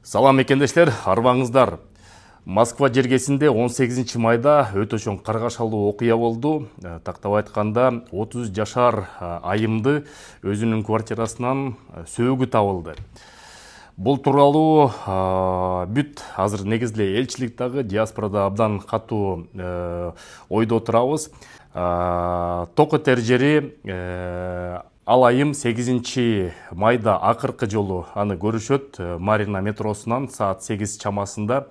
Салам мекендештер, арбаңыздар. Москва жергесінде 18 майда өтө чоң каргашалуу окуя болду. Тактап айтканда 30 жашар айымды өзүнүн квартирасынан сөөгү табылды. Бул тууралуу бүт азыр негизде элчиликтеги диаспорада абдан катуу ойдо турабыз. Токотер жери ал айым 8 майда акыркы жолу аны көрүшөт. Марина метросунан саат 8 чамасында.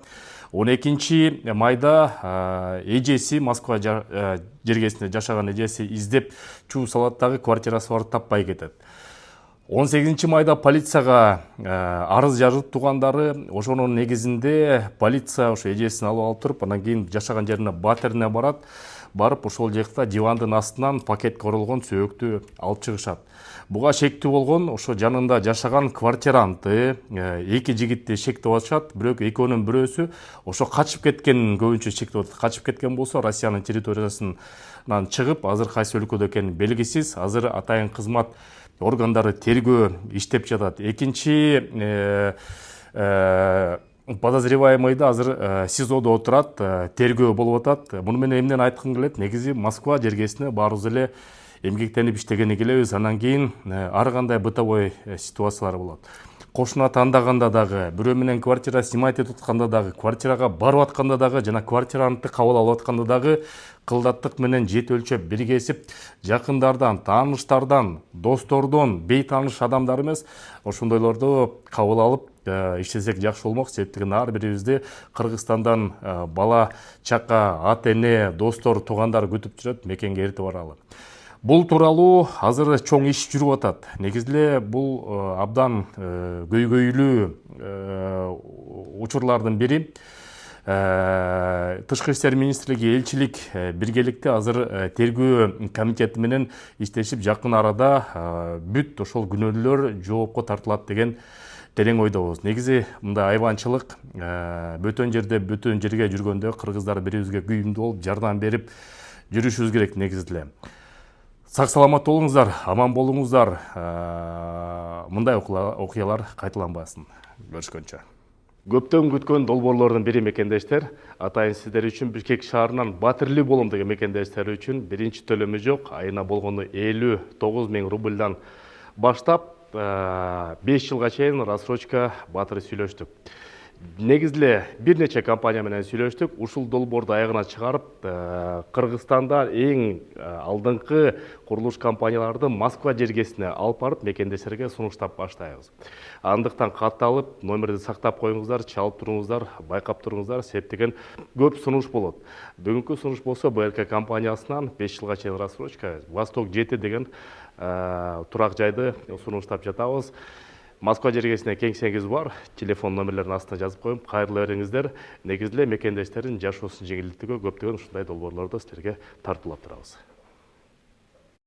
12 майда эжеси Москва жергесинде жашаган эжеси издеп чуу салаттагы квартирасы бар таппай кетет. 18 майда полицияга арыз жазып туугандары, ошонун негизинде полиция ошо эжесин алып туруп, анан кийин жашаган жерине батирине барат. Барып ошол жакта дивандын астынан пакетке оролгон сөөктү алып чыгышат. Буга шектүү болгон ошо жанында жашаган квартиранты, эки жигитти шектеп атышат. Бирок экөөнүн бирөөсү ошо качып кеткен, көбүнчө шектеп атат. Качып кеткен болсо Россиянын территориясынан чыгып, азыр кайсы өлкөдө экени белгисиз. Азыр атайын кызмат органдары тергөө иштеп жатат. Экинчи подозреваемый да азыр СИЗОдо отурат, тергөө болуп атат. Муну менен эмнени айткым келет? Негизи Москва жергесине баарыбыз эле эмгектенип иштегени келебиз. Анан кийин ар кандай бытовой ситуациялар болот. Кошуна тандаганда дагы, бирөө менен квартира снимать этип атканда дагы, квартирага барып атканда дагы, жана квартиранты кабыл алып атканда дагы кылдаттык менен жет өлчөп бир кесип, жакындардан, тааныштардан, достордон, бейтааныш адамдар эмес, ошондойлорду кабыл алып иштесек жакшы болмок. Себептен ар бирибизди Кыргызстандан бала, чака, ата эне, достор, туугандар күтүп жүрөт, мекенге эртип баралы. Бул тууралуу азыр чоң иш жүрүп атат. Негизде бул абдан көйгөйлүү учурлардын бири. Тышкы иштер министрлиги элчилик биргеликте азыр тергөө комитети менен иштешип, жакын арада бүт ошол күнөөлөр жоопко тартылат деген терең ойдобуз. Негизи мындай айбанчылык бөтөн жерге жүргөндө кыргыздар бирибизге күйүмдүү болуп, жардам берип жүрүшүбүз керек негизде. Сак саламат болуңуздар, аман болуңуздар. Мындай окуялар кайталанбасын. Көрүшкөнчө. Көптөн күткөн долбоорлордун бири мекендештер, атайын сиздер үчүн Бишкек шаарынан Батирлүү болом деген мекендештер үчүн биринчи төлөмү жок, айына болгону 59 000 рубльдан баштап 5 жылга чейин рассрочка батыры сүйлөштүк. Негизде бир нече компания менен сүйлөштүк. Ушул долбоорду аягына чыгарып, Кыргызстанда эң алдыңкы курулуш компанияларды Москва жергесине алып барып, мекендештерге сунуштап баштайбыз. Андыктан катталып, номерди сактап коюңуздар, чалып туруңуздар, байкап туруңуздар, себептен көп сунуш болот. Бүгүнкү сунуш болсо БЛК компаниясынан 5 жылга чейин рассрочка, Восток 7 деген турак жайды сунуштап жатабыз. Москва жергесине кеңсеңиз бар, телефон номерлерин астына жазып коюм, кайрылы бериңиздер. Негизде мекендештердин жашоосун жеңилдетүүгө көптөгөн ушундай долбоорлорду силерге тартуулап турабыз.